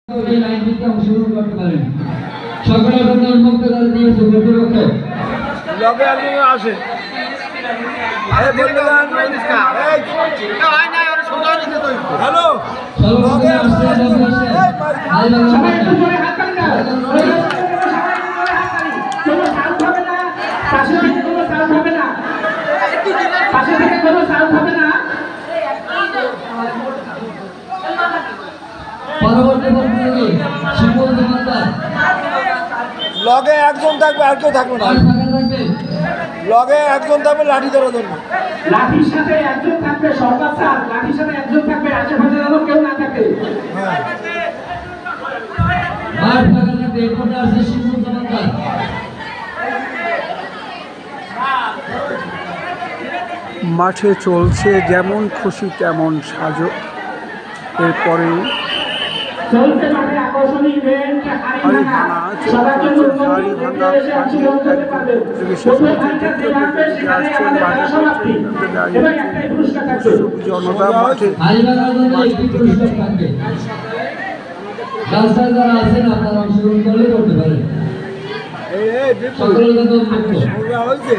এই লাইনটিতে অংশগ্রহণ করতে পারেন। সকলের জন্য উন্মুক্ত করে দিয়েছে কর্তৃপক্ষ। লগে একজন আসে হ্যালো সর্বপ্রথমে আসছে সবাই একটু জোরে হাত তালি দাও। কোনো সাউন্ড হবে না, পাশে থেকে কোনো সাউন্ড হবে না, পাশে থেকে কোনো সাউন্ড হবে না। পরবর্তী প্রতিযোগী শিমুল জমাদার লগে একজন থাকবে আর কেউ থাকবে না। আর ফাঁকা থাকবে। লগে একজন থাকবে লাঠি ধরার জন্য। লাঠির সাথে একজন থাকবে সরকার স্যার, লাঠির সাথে একজন থাকবে, আশেপাশে যেন কেউ না থাকে। হ্যাঁ আর ফাঁকা থাকবে। এরপরে আসছে শিমুল জমাদার। মাঠে চলছে যেমন খুশি তেমন সাজো। এরপরে চলছে মাঠে আকর্ষণীয় ইভেন্ট হাড়ি ভাঙা। সবার জন্য হাড়ি ভাঙা এসে অংশগ্রহণ করতে পারবে। প্রথম হাড়িটা যে ভাঙবে সেখানে আমাদের খেলা সমাপ্তি এবং একটাই পুরস্কার থাকবে। জনতা মাঠে হারিবাগার জন্য একটি পুরস্কার থাকবে। রাস্তায় যারা আছেন আপনারা অংশগ্রহণ করলে করতে পারেন। সকলের জন্য উন্মুক্ত। হয়েছে